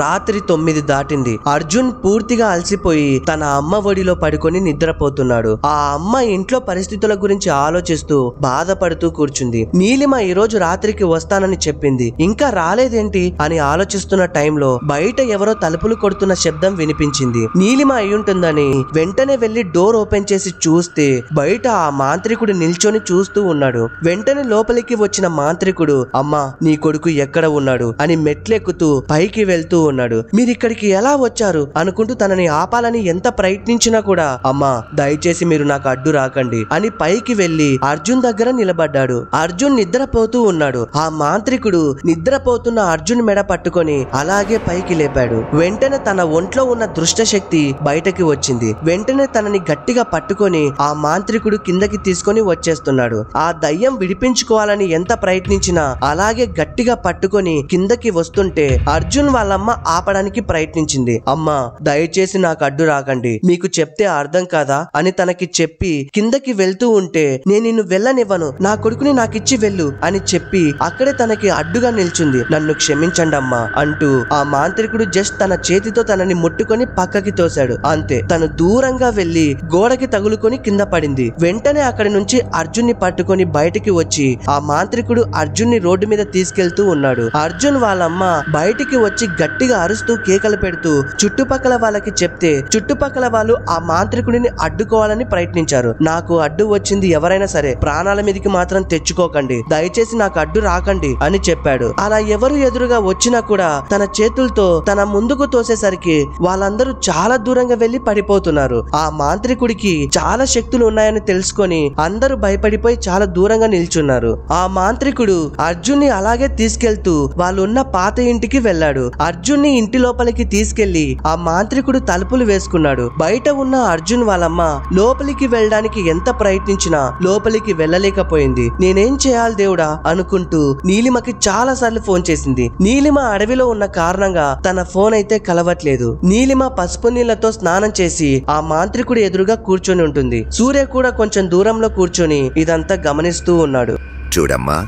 Speaker 1: రాత్రి 9 దాటింది. అర్జున్ పూర్తిగా అలసిపోయి తన అమ్మ ఒడిలో పడుకొని నిద్రపోతున్నాడు. ఆ అమ్మ ఇంట్లో పరిస్థితుల గురించి ఆలోచిస్తూ బాధపడుతూ కూర్చుంది. నీలిమ ఈ రోజు రాత్రికి వస్తానని చెప్పింది, ఇంకా రాలేదేంటి అని ఆలోచిస్తున్న టైంలో బయట ఎవరో తలుపులు కొడుతున్న శబ్దం వినిపించింది. నీలిమ అయ్యుంటుందని వెంటనే వెళ్లి డోర్ ఓపెన్ చేసి చూస్తే బయట ఆ మాంత్రికుడు నిల్చొని చూస్తూ ఉన్నాడు. వెంటనే లోపలికి వచ్చిన మాంత్రికుడు, అమ్మా నీ కొడుకు ఎక్కడ ఉన్నాడు అని మెట్లెక్కుతూ పైకి వెళ్తూ ఉన్నాడు. మీరిక్కడికి ఎలా వచ్చారు అనుకుంటూ తనని ఆపాలని ఎంత ప్రయత్నించినా కూడా, అమ్మా దయచేసి మీరు నాకు అడ్డు రాకండి అని పైకి వెళ్లి అర్జున్ దగ్గర నిలబడ్డాడు. అర్జున్ నిద్రపోతూ ఉన్నాడు. ఆ మాంత్రికుడు నిద్రపోతున్న అర్జున్ మెడ పట్టుకొని అలాగే పైకి లేపాడు. వెంటనే తన ఒంట్లో ఉన్న దుష్టశక్తి బయటకి వచ్చింది. వెంటనే తనని గట్టిగా పట్టుకొని ఆ మాంత్రికుడు కిందకి తీసుకొని వచ్చేస్తున్నాడు. ఆ దయ్యం విడిపించుకోవాలని ఎంత ప్రయత్నించినా అలాగే గట్టిగా పట్టుకొని కిందకి వస్తుంటే అర్జున్ వాళ్ళమ్మ ఆపడానికి ప్రయత్నించింది. అమ్మా దయచేసి నాకు అడ్డు రాకండి, మీకు చెప్తే అర్థం కాదా అని తనకి చెప్పి కిందకి వెళ్తూ ఉంటే, నేను నిన్ను వెళ్ళనివ్వను, నా కొడుకుని నాకిచ్చి వెళ్ళు అని చెప్పి అక్కడే తనకి అడ్డుగా నిల్చుంది. నన్ను క్షమించండి అమ్మా అంటూ ఆ మాంత్రికుడు జస్ట్ తన చేతితో తనని ముట్టుకొని పక్కకి తోశాడు. అంతే, తను దూరంగా వెళ్లి గోడకి తగులుకొని కింద పడింది. వెంటనే అక్కడి నుంచి అర్జున్ ని పట్టుకొని బయటికి వచ్చి ఆ మాంత్రికుడు అర్జున్ ని రోడ్డు మీద తీసుకెళ్తూ ఉన్నాడు. అర్జున్ వాళ్ళమ్మ బయటికి వచ్చి గట్టి గట్టిగా అరుస్తూ కేకలు పెడుతూ చుట్టుపక్కల వాళ్ళకి చెప్తే చుట్టుపక్కల వాళ్ళు ఆ మాంత్రికుడిని అడ్డుకోవాలని ప్రయత్నించారు. నాకు అడ్డు వచ్చింది ఎవరైనా సరే ప్రాణాల మీదకి మాత్రం తెచ్చుకోకండి, దయచేసి నాకు అడ్డు రాకండి అని చెప్పాడు. అలా ఎవరు ఎదురుగా వచ్చినా కూడా తన చేతులతో తన ముందుకు తోసేసరికి వాళ్ళందరూ చాలా దూరంగా వెళ్లి పడిపోతున్నారు. ఆ మాంత్రికుడికి చాలా శక్తులు ఉన్నాయని తెలుసుకొని అందరూ భయపడిపోయి చాలా దూరంగా నిల్చున్నారు. ఆ మాంత్రికుడు అర్జున్ని అలాగే తీసుకెళ్తూ వాళ్ళు ఉన్న పాత ఇంటికి వెళ్ళాడు. అర్జున్ని ఇంటి లోపలికి తీసుకెళ్లి ఆ మాంత్రికుడు తలుపులు వేసుకున్నాడు. బయట ఉన్న అర్జున్ వాళ్ళమ్మ లోపలికి వెళ్ళడానికి ఎంత ప్రయత్నించినా లోపలికి వెళ్ళలేకపోయింది. నేనేం చేయాలి దేవుడా అనుకుంటూ నీలిమకి చాలా సార్లు ఫోన్ చేసింది. నీలిమ అడవిలో ఉన్న కారణంగా తన ఫోన్ అయితే కలవట్లేదు. నీలిమ పసుపు నీళ్లతో స్నానం చేసి ఆ మాంత్రికుడి ఎదురుగా కూర్చొని ఉంటుంది. సూర్య కూడా కొంచెం దూరంలో కూర్చొని ఇదంతా గమనిస్తూ ఉన్నాడు.
Speaker 2: చూడమ్మా,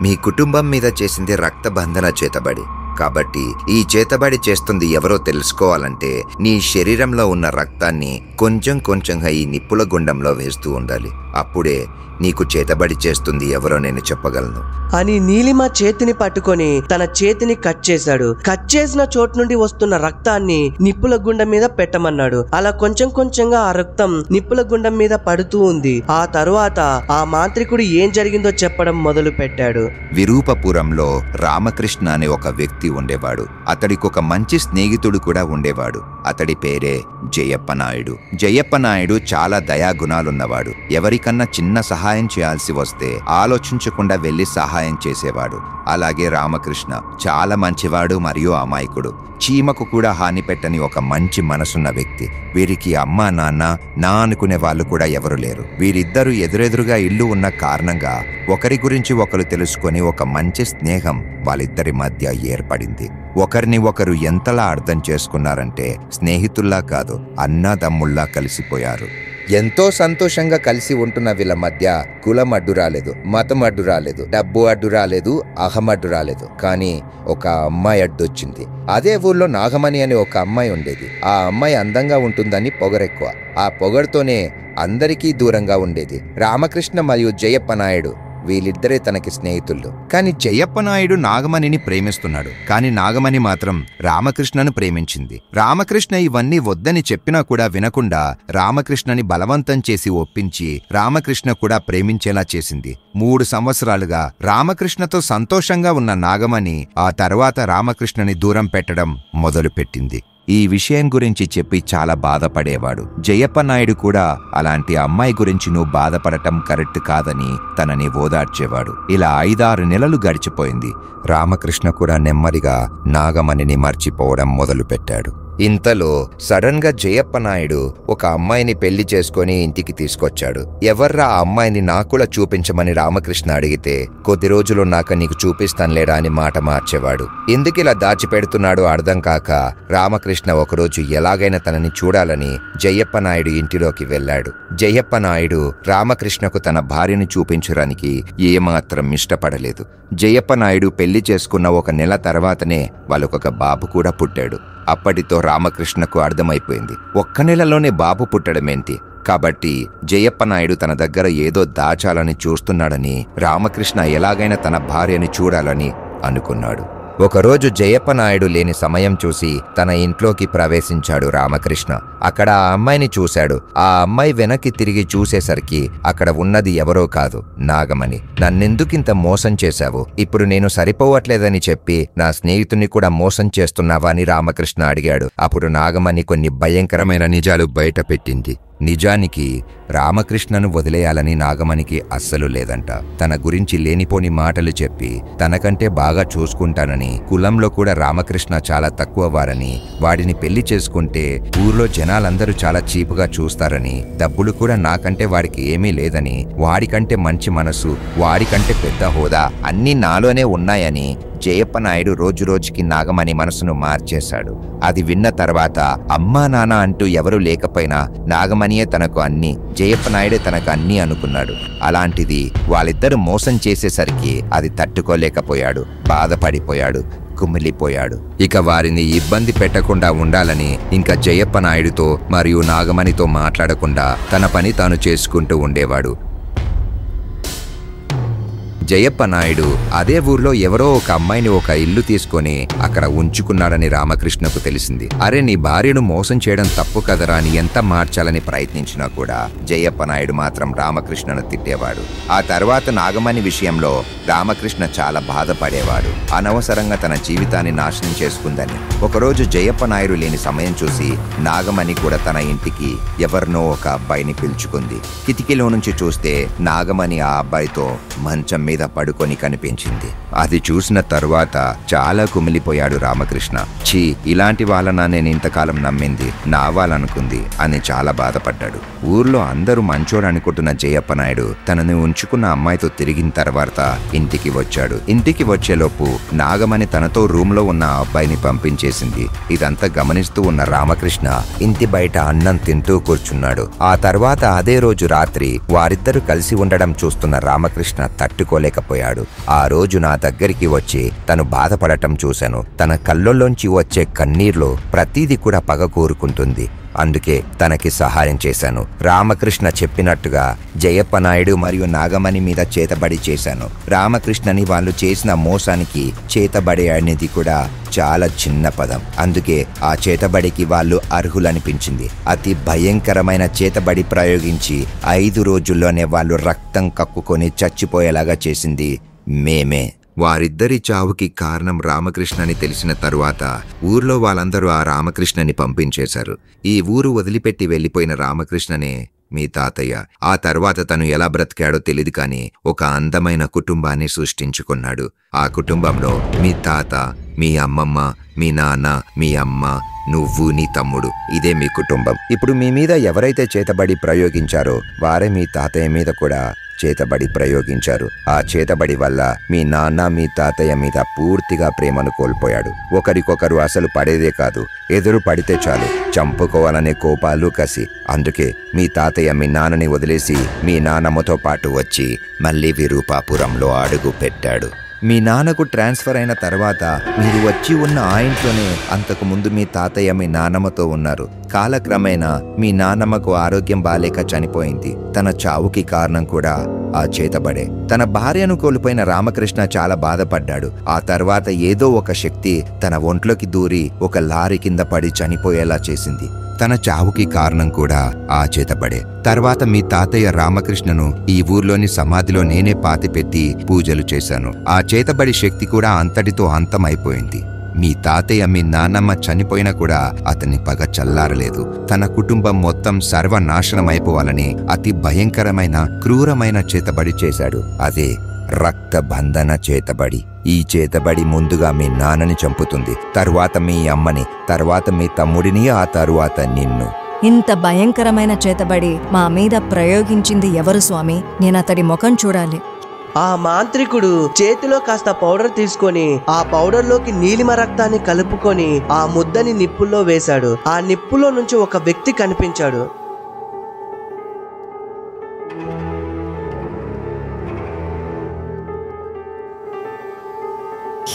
Speaker 2: మీ కుటుంబం మీద చేసింది రక్తబంధన చేతబడి. కాబట్టి ఈ చేతబడి చేస్తుంది ఎవరో తెలుసుకోవాలంటే నీ శరీరంలో ఉన్న రక్తాన్ని కొంచెం కొంచెంగా ఈ నిప్పుల గుండంలో వేస్తూ ఉండాలి. అప్పుడే నీకు చేతబడి చేస్తుంది ఎవరో నేను చెప్పగలను
Speaker 1: అని నీలిమ చేతిని పట్టుకొని తన చేతిని కట్ చేశాడు. కట్ చేసిన చోటు నుండి వస్తున్న రక్తాన్ని నిప్పుల గుండం మీద పెట్టమన్నాడు. అలా కొంచెం కొంచెంగా ఆ రక్తం నిప్పుల గుండం మీద పడుతూ ఉంది. ఆ తరువాత ఆ మాంత్రికుడు ఏం జరిగిందో చెప్పడం మొదలు పెట్టాడు.
Speaker 2: విరూపపురంలో రామకృష్ణ అనే ఒక వ్యక్తి ఉండేవాడు. అతడికి ఒక మంచి స్నేహితుడు కూడా ఉండేవాడు. అతడి పేరే జయప్ప నాయుడు. జయప్ప నాయుడు చాలా దయాగుణాలున్నవాడు. ఎవరికన్నా చిన్న సహాయం చేయాల్సి వస్తే ఆలోచించకుండా వెళ్లి సహాయం చేసేవాడు. అలాగే రామకృష్ణ చాలా మంచివాడు మరియు అమాయకుడు. చీమకు కూడా హాని పెట్టని ఒక మంచి మనసున్న వ్యక్తి. వీరికి అమ్మా నాన్న నా అనుకునే వాళ్ళు కూడా ఎవరు లేరు. వీరిద్దరూ ఎదురెదురుగా ఇల్లు ఉన్న కారణంగా ఒకరి గురించి ఒకరు తెలుసుకొని ఒక మంచి స్నేహం వాళ్ళిద్దరి మధ్య ఏర్పడింది. ఒకరిని ఒకరు ఎంతలా అర్థం చేసుకున్నారంటే స్నేహితుల్లా కాదు, అన్నదమ్ముల్లా కలిసిపోయారు. ఎంతో సంతోషంగా కలిసి ఉంటున్న వీళ్ళ మధ్య కులం అడ్డు రాలేదు, మతం అడ్డు రాలేదు, డబ్బు అడ్డు రాలేదు, అహం అడ్డు రాలేదు. కానీ ఒక అమ్మాయి అడ్డొచ్చింది. అదే ఊర్లో నాగమణి అనే ఒక అమ్మాయి ఉండేది. ఆ అమ్మాయి అందంగా ఉంటుందని పొగరెక్కువ. ఆ పొగరుతోనే అందరికీ దూరంగా ఉండేది. రామకృష్ణ మరియు జయప్ప నాయుడు వీళ్ళిద్దరే తనకి స్నేహితులు. కానీ జయప్ప నాయుడు నాగమణిని ప్రేమిస్తున్నాడు. కానీ నాగమణి మాత్రం రామకృష్ణను ప్రేమించింది. రామకృష్ణ ఇవన్నీ వద్దని చెప్పినా కూడా వినకుండా రామకృష్ణని బలవంతం చేసి ఒప్పించి రామకృష్ణ కూడా ప్రేమించేలా చేసింది. 3 సంవత్సరాలుగా రామకృష్ణతో సంతోషంగా ఉన్న నాగమణి ఆ తర్వాత రామకృష్ణని దూరం పెట్టడం మొదలుపెట్టింది. ఈ విషయం గురించి చెప్పి చాలా బాధపడేవాడు. జయప్ప నాయుడు కూడా అలాంటి అమ్మాయి గురించి నువ్వు బాధపడటం కరెక్ట్ కాదని తనని ఓదార్చేవాడు. ఇలా 5-6 నెలలు గడిచిపోయింది. రామకృష్ణ కూడా నెమ్మదిగా నాగమణిని మర్చిపోవడం మొదలుపెట్టాడు. ఇంతలో సడన్ గా జయప్ప నాయుడు ఒక అమ్మాయిని పెళ్లి చేసుకుని ఇంటికి తీసుకొచ్చాడు. ఎవర్రా ఆ అమ్మాయిని నాకు కూడా చూపించమని రామకృష్ణ అడిగితే, కొద్ది రోజులు నాక నీకు చూపిస్తానులేడా అని మాట మార్చేవాడు. ఎందుకిలా దాచిపెడుతున్నాడో అర్థం కాక రామకృష్ణ ఒకరోజు ఎలాగైనా తనని చూడాలని జయప్ప నాయుడు ఇంటిలోకి వెళ్ళాడు. జయప్ప నాయుడు రామకృష్ణకు తన భార్యను చూపించడానికి ఏమాత్రం ఇష్టపడలేదు. జయప్ప నాయుడు పెళ్లి చేసుకున్న 1 నెల తర్వాతనే వాళ్ళకొక బాబు కూడా పుట్టాడు. అప్పటితో రామకృష్ణకు అర్థమైపోయింది, 1 నెలలోనే బాబు పుట్టడమేంటి. కాబట్టి జయప్ప నాయుడు తన దగ్గర ఏదో దాచాలని చూస్తున్నాడని రామకృష్ణ ఎలాగైనా తన భార్యని చూడాలని అనుకున్నాడు. ఒకరోజు జయప్ప నాయుడు లేని సమయం చూసి తన ఇంట్లోకి ప్రవేశించాడు రామకృష్ణ. అక్కడ ఆ అమ్మాయిని చూశాడు. ఆ అమ్మాయి వెనక్కి తిరిగి చూసేసరికి అక్కడ ఉన్నది ఎవరో కాదు, నాగమణి. నన్నెందుకింత మోసం చేశావు? ఇప్పుడు నేను సరిపోవట్లేదని చెప్పి నా స్నేహితుని కూడా మోసం చేస్తున్నావా అని రామకృష్ణ అడిగాడు. అప్పుడు నాగమణి కొన్ని భయంకరమైన నిజాలు బయట పెట్టింది. నిజానికి రామకృష్ణను వదిలేయాలని నాగమణికి అస్సలు లేదంట. తన గురించి లేనిపోని మాటలు చెప్పి తనకంటే బాగా చూసుకుంటానని, కులంలో కూడా రామకృష్ణ చాలా తక్కువ వారని, వాడిని పెళ్లి చేసుకుంటే ఊర్లో జనాలందరూ చాలా చీపుగా చూస్తారని, డబ్బులు కూడా నాకంటే వాడికి ఏమీ లేదని, వాడికంటే మంచి మనసు, వాడికంటే పెద్ద హోదా అన్నీ నాలోనే ఉన్నాయని జయప్ప నాయుడు రోజు రోజుకి నాగమణి మనసును మార్చేశాడు. అది విన్న తర్వాత అమ్మా నాన్న అంటూ ఎవరూ లేకపోయినా నాగమణియే తనకు అన్ని, జయప్ప నాయుడే తనకు అన్ని అనుకున్నాడు. అలాంటిది వాళ్ళిద్దరూ మోసం చేసేసరికి అది తట్టుకోలేకపోయాడు, బాధపడిపోయాడు, కుమిలిపోయాడు. ఇక వారిని ఇబ్బంది పెట్టకుండా ఉండాలని ఇంకా జయప్ప నాయుడుతో మరియు నాగమణితో మాట్లాడకుండా తన పని తాను చేసుకుంటూ ఉండేవాడు. జయప్ప నాయుడు అదే ఊర్లో ఎవరో ఒక అమ్మాయిని ఒక ఇల్లు తీసుకొని అక్కడ ఉంచుకున్నాడని రామకృష్ణకు తెలిసింది. అరే, నీ భార్యను మోసం చేయడం తప్పు కదరా అని ఎంత మార్చాలని ప్రయత్నించినా కూడా జయప్ప నాయుడు మాత్రం రామకృష్ణను తిట్టేవాడు. ఆ తర్వాత నాగమణి విషయంలో రామకృష్ణ చాలా బాధపడేవాడు. అనవసరంగా తన జీవితాన్ని నాశనం చేసుకుందని. ఒకరోజు జయప్ప నాయుడు లేని సమయం చూసి నాగమణి కూడా తన ఇంటికి ఎవరినో ఒక అబ్బాయిని పిలుచుకుంది. కిటికీలో నుంచి చూస్తే నాగమణి ఆ అబ్బాయితో మంచం మీద పడుకొని కనిపించింది. అది చూసిన తరువాత చాలా కుమిలిపోయాడు రామకృష్ణ. ఛీ, ఇలాంటి వాళ్ళనా నేను ఇంతకాలం నమ్మింది, నా వాళ్ళనుకుంది అని చాలా బాధపడ్డాడు. ఊర్లో అందరూ మంచోడు అనుకుంటున్న జయప్ప నాయుడు తనని ఉంచుకున్న అమ్మాయితో తిరిగిన తర్వాత ఇంటికి వచ్చాడు. ఇంటికి వచ్చేలోపు నాగమణి తనతో రూమ్ లో ఉన్న అబ్బాయిని పంపించేసింది. ఇదంతా గమనిస్తూ ఉన్న రామకృష్ణ ఇంటి బయట అన్నం తింటూ కూర్చున్నాడు. ఆ తర్వాత అదే రోజు రాత్రి వారిద్దరూ కలిసి ఉండడం చూస్తున్న రామకృష్ణ తట్టుకోలేకపోయాడు. ఆ రోజు నా దగ్గరికి వచ్చి తను బాధపడటం చూశాను. తన కళ్ళల్లోంచి వచ్చే కన్నీర్లో ప్రతిదీ కూడా పగ కోరుకుంటుంది. అందుకే తనకి సహాయం చేశాను. రామకృష్ణ చెప్పినట్టుగా జయప్ప నాయుడు మరియు నాగమణి మీద చేతబడి చేశాను. రామకృష్ణని వాళ్ళు చేసిన మోసానికి చేతబడి అనేది కూడా చాలా చిన్న పదం. అందుకే ఆ చేతబడికి వాళ్ళు అర్హులనిపించింది. అతి భయంకరమైన చేతబడి ప్రయోగించి 5 రోజుల్లోనే వాళ్ళు రక్తం కక్కుకొని చచ్చిపోయేలాగా చేసింది మేమే. వారిద్దరి చావుకి కారణం రామకృష్ణని తెలిసిన తరువాత ఊర్లో వాళ్ళందరూ ఆ రామకృష్ణని పంపించేశారు. ఈ ఊరు వదిలిపెట్టి వెళ్లిపోయిన రామకృష్ణనే మీ తాతయ్య. ఆ తర్వాత తను ఎలా బ్రతికాడో తెలియదు, కానీ ఒక అందమైన కుటుంబాన్ని సృష్టించుకున్నాడు. ఆ కుటుంబంలో మీ తాత, మీ అమ్మమ్మ, మీ నాన్న, మీ అమ్మ, నువ్వు, నీ తమ్ముడు, ఇదే మీ కుటుంబం. ఇప్పుడు మీ మీద ఎవరైతే చేతబడి ప్రయోగించారో వారే మీ తాతయ్య మీద కూడా చేతబడి ప్రయోగించారు. ఆ చేతబడి వల్ల మీ నాన్న మీ తాతయ్య మీద పూర్తిగా ప్రేమను కోల్పోయాడు. ఒకరికొకరు అసలు పడేదే కాదు, ఎదురు పడితే చాలు చంపుకోవాలనే కోపాలు, కసి. అందుకే మీ తాతయ్య మీ నాన్నని వదిలేసి మీ నాన్నమ్మతో పాటు వచ్చి మళ్ళీ విరూపాపురంలో అడుగు పెట్టాడు. మీ నాన్నకు ట్రాన్స్ఫర్ అయిన తర్వాత మీరు వచ్చి ఉన్న ఆ ఇంట్లోనే అంతకు ముందు మీ తాతయ్య మీ నాన్నమ్మతో ఉన్నారు. కాలక్రమేణా మీ నాన్నమ్మకు ఆరోగ్యం బాలేక చనిపోయింది. తన చావుకి కారణం కూడా ఆ చేతబడే. తన భార్యను కోల్పోయిన రామకృష్ణ చాలా బాధపడ్డాడు. ఆ తర్వాత ఏదో ఒక శక్తి తన ఒంట్లోకి దూరి ఒక లారీ కింద పడి చనిపోయేలా చేసింది. తన చావుకి కారణం కూడా ఆ చేతబడే. తర్వాత మీ తాతయ్య రామకృష్ణను ఈ ఊర్లోని సమాధిలో నేనే పాతిపెట్టి పూజలు చేశాను. ఆ చేతబడి శక్తి కూడా అంతటితో అంతమైపోయింది. మీ తాతయ్య మీ నాన్నమ్మ చనిపోయినా కూడా అతని పగ చల్లారలేదు. తన కుటుంబం మొత్తం సర్వనాశనమైపోవాలని అతి భయంకరమైన క్రూరమైన చేతబడి చేశాడు. అదే రక్తబంధన చేతబడి. ఈ చేతబడి ముందుగా మీ నాన్నని చంపుతుంది, తరువాత మీ అమ్మని, తర్వాత మీ తమ్ముడిని, ఆ తరువాత నిన్ను.
Speaker 4: ఇంత భయంకరమైన చేతబడి మా మీద ప్రయోగించింది ఎవరు స్వామి? నేనతడి ముఖం చూడాలి.
Speaker 1: ఆ మాంత్రికుడు చేతిలో కాస్త పౌడర్ తీసుకొని ఆ పౌడర్లోకి నీలిమ రక్తాన్ని కలుపుకొని ఆ ముద్దని నిప్పుల్లో వేశాడు. ఆ నిప్పులో నుంచి ఒక వ్యక్తి కనిపించాడు.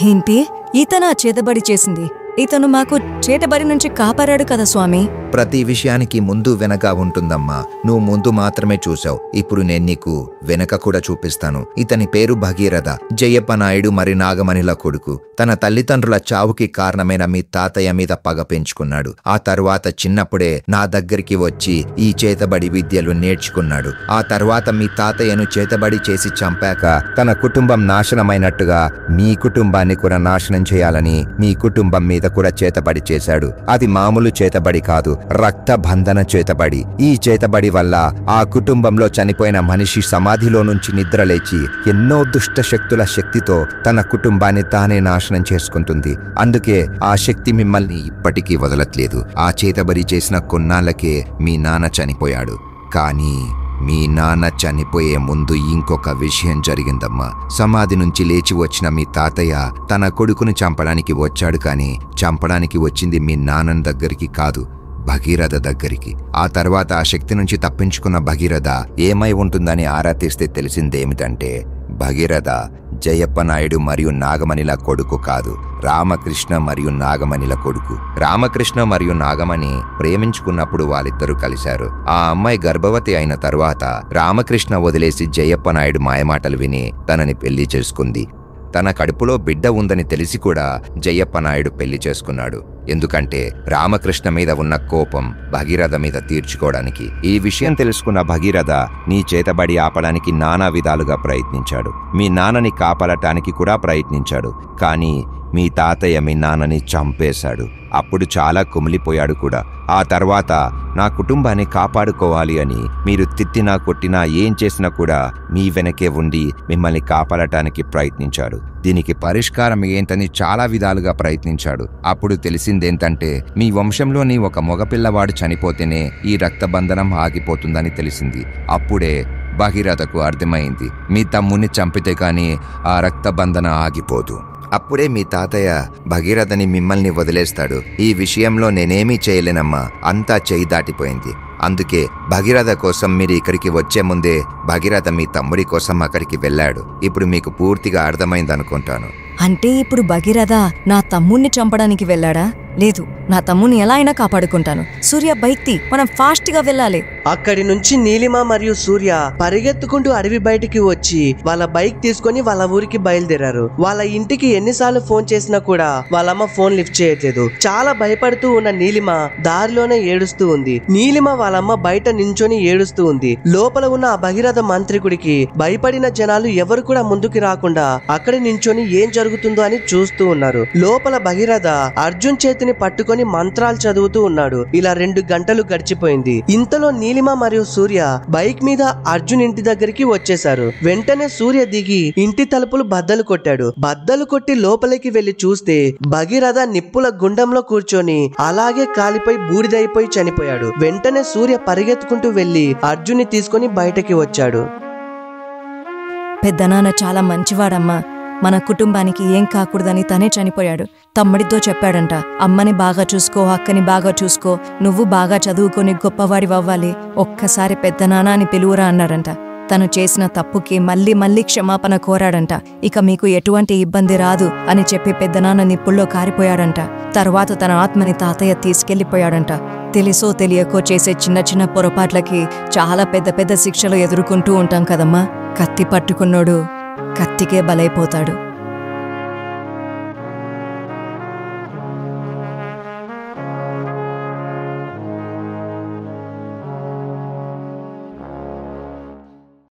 Speaker 4: ఏంటి? ఇతను ఆ చేతబడి చేసింది? ఇతను మాకు చేతబడి నుంచి కాపాడాడు కదా స్వామి.
Speaker 2: ప్రతి విషయానికి ముందు వెనక ఉంటుందమ్మా. నువ్వు ముందు మాత్రమే చూసావు, ఇప్పుడు నేను నీకు వెనక కూడా చూపిస్తాను. ఇతని పేరు భగీరథ. జయప్ప నాయుడు మరి నాగమణిల కొడుకు. తన తల్లిదండ్రుల చావుకి కారణమైన మీ తాతయ్య మీద పగ పెంచుకున్నాడు. ఆ తర్వాత చిన్నప్పుడే నా దగ్గరికి వచ్చి ఈ చేతబడి విద్యలు నేర్చుకున్నాడు. ఆ తర్వాత మీ తాతయ్యను చేతబడి చేసి చంపాక తన కుటుంబం నాశనమైనట్టుగా మీ కుటుంబాన్ని కూడా నాశనం చేయాలని మీ కుటుంబం మీద కూడా చేతబడి చేశాడు. అది మామూలు చేతబడి కాదు, రక్తబంధన చేతబడి. ఈ చేతబడి వల్ల ఆ కుటుంబంలో చనిపోయిన మనిషి సమాధిలో నుంచి నిద్రలేచి ఎన్నో దుష్ట శక్తుల శక్తితో తన కుటుంబాన్ని తానే నాశనం చేసుకుంటుంది. అందుకే ఆ శక్తి మిమ్మల్ని ఇప్పటికీ వదలట్లేదు. ఆ చేతబడి చేసిన కొన్నాళ్ళకే మీ నాన్న చనిపోయాడు. కానీ మీ నాన్న చనిపోయే ముందు ఇంకొక విషయం జరిగిందమ్మా. సమాధి నుంచి లేచి వచ్చిన మీ తాతయ్య తన కొడుకును చంపడానికి వచ్చాడు, కానీ చంపడానికి వచ్చింది మీ నాన్న దగ్గరికి కాదు, భగీరథ దగ్గరికి. ఆ తర్వాత ఆ శక్తి నుంచి తప్పించుకున్న భగీరథ ఏమై ఉంటుందని ఆరా తీస్తే తెలిసిందేమిటంటే భగీరథ జయప్ప నాయుడు మరియు నాగమణిల కొడుకు కాదు, రామకృష్ణ మరియు నాగమణిల కొడుకు. రామకృష్ణ మరియు నాగమణి ప్రేమించుకున్నప్పుడు వాళ్ళిద్దరూ కలిశారు. ఆ అమ్మాయి గర్భవతి అయిన తరువాత రామకృష్ణ వదిలేసి జయప్ప నాయుడు మాయమాటలు విని తనని పెళ్లి చేసుకుంది. తన కడుపులో బిడ్డ ఉందని తెలిసి కూడా జయప్ప నాయుడు పెళ్లి చేసుకున్నాడు. ఎందుకంటే రామకృష్ణ మీద ఉన్న కోపం భగీరథ మీద తీర్చుకోవడానికి. ఈ విషయం తెలుసుకున్న భగీరథ నీ చేతబడి ఆపడానికి నానా విధాలుగా ప్రయత్నించాడు. మీ నాన్నని కాపాడటానికి కూడా ప్రయత్నించాడు. కానీ మీ తాతయ్య మీ నాన్నని చంపేశాడు. అప్పుడు చాలా కుమిలిపోయాడు కూడా. ఆ తర్వాత నా కుటుంబాన్ని కాపాడుకోవాలి అని మీరు తిట్టినా కొట్టినా ఏం చేసినా కూడా మీ వెనకే ఉండి మిమ్మల్ని కాపాడటానికి ప్రయత్నించాడు. దీనికి పరిష్కారం ఏంటని చాలా విధాలుగా ప్రయత్నించాడు. అప్పుడు తెలిసిందేంటంటే మీ వంశంలోని ఒక మగపిల్లవాడు చనిపోతేనే ఈ రక్తబంధనం ఆగిపోతుందని తెలిసింది. అప్పుడే భగీరథకు అర్థమైంది, మీ తమ్ముని చంపితే కానీ ఆ రక్తబంధన ఆగిపోదు. అప్పుడే మీ తాతయ్య భగీరథని మిమ్మల్ని వదిలేస్తాడు. ఈ విషయంలో నేనేమీ చేయలేనమ్మా, అంతా చేయి దాటిపోయింది. అందుకే భగీరథ కోసం మీరు ఇక్కడికి వచ్చే ముందే భగీరథ మీ తమ్ముడి కోసం అక్కడికి వెళ్ళాడు. ఇప్పుడు మీకు పూర్తిగా అర్థమైందనుకుంటాను.
Speaker 4: అంటే ఇప్పుడు భగీరథ నా తమ్ముణ్ణి చంపడానికి వెళ్ళాడా? లేదు, నా తమ్ముని ఎలా అయినా కాపాడుకుంటాను. సూర్య బైక్ తీ, మనం ఫాస్ట్ గా వెళ్ళాలి.
Speaker 1: అక్కడి నుంచి నీలిమ మరియు సూర్య పరిగెత్తుకుంటూ అడవి బయటికి వచ్చి వాళ్ళ బైక్ తీసుకొని వాళ్ళ ఊరికి బయలుదేరారు. వాళ్ళ ఇంటికి ఎన్నిసార్లు ఫోన్ చేసినా కూడా వాళ్ళమ్మ ఫోన్ లిఫ్ట్ చేయట్లేదు. చాలా భయపడుతూ ఉన్న నీలిమ దారిలోనే ఏడుస్తూ ఉంది. నీలిమ వాళ్ళమ్మ బయట నించొని ఏడుస్తూ ఉంది. లోపల ఉన్న ఆ భగీరథ మంత్రికుడికి భయపడిన జనాలు ఎవరు కూడా ముందుకు రాకుండా అక్కడే నించొని ఏం జరుగుతుందో అని చూస్తూ ఉన్నారు. లోపల భగీరథ అర్జున్ చేతిని పట్టుకొని మంత్రాలు చదువుతూ ఉన్నాడు. ఇలా 2 గంటలు గడిచిపోయింది. ఇంతలో నీలిమ మరియు సూర్య బైక్ మీద అర్జున్ ఇంటి దగ్గరికి వచ్చేశారు. వెంటనే సూర్య దిగి ఇంటి తలుపులు బద్దలు కొట్టాడు. బద్దలు కొట్టి లోపలికి వెళ్లి చూస్తే భగీరథ నిప్పుల గుండంలో కూర్చొని అలాగే కాలిపోయి బూడిదైపోయి చనిపోయాడు. వెంటనే సూర్య పరిగెత్తుకుంటూ వెళ్లి అర్జున్ని తీసుకొని బయటకి వచ్చాడు.
Speaker 4: పెద్దనాన్న చాలా మంచివాడమ్మా. మన కుటుంబానికి ఏం కాకూడదని తనే చనిపోయాడు. తమ్ముడితో చెప్పాడంట, అమ్మని బాగా చూసుకో, అక్కని బాగా చూసుకో, నువ్వు బాగా చదువుకొని గొప్పవాడివవ్వాలి, ఒక్కసారి పెద్దనాన్న అని పిలువురా అన్నాడంట. తను చేసిన తప్పుకి మళ్ళీ మళ్ళీ క్షమాపణ కోరాడంట. ఇక మీకు ఎటువంటి ఇబ్బంది రాదు అని చెప్పి పెద్దనాన్న నిప్పుల్లో కారిపోయాడంట. తర్వాత తన ఆత్మని తాతయ్య తీసుకెళ్లిపోయాడంట. తెలుసో తెలియకో చేసే చిన్న చిన్న పొరపాట్లకి చాలా పెద్ద పెద్ద శిక్షలు ఎదుర్కొంటూ ఉంటాం కదమ్మా. కత్తి పట్టుకున్నోడు కత్తికే బలైపోతాడు.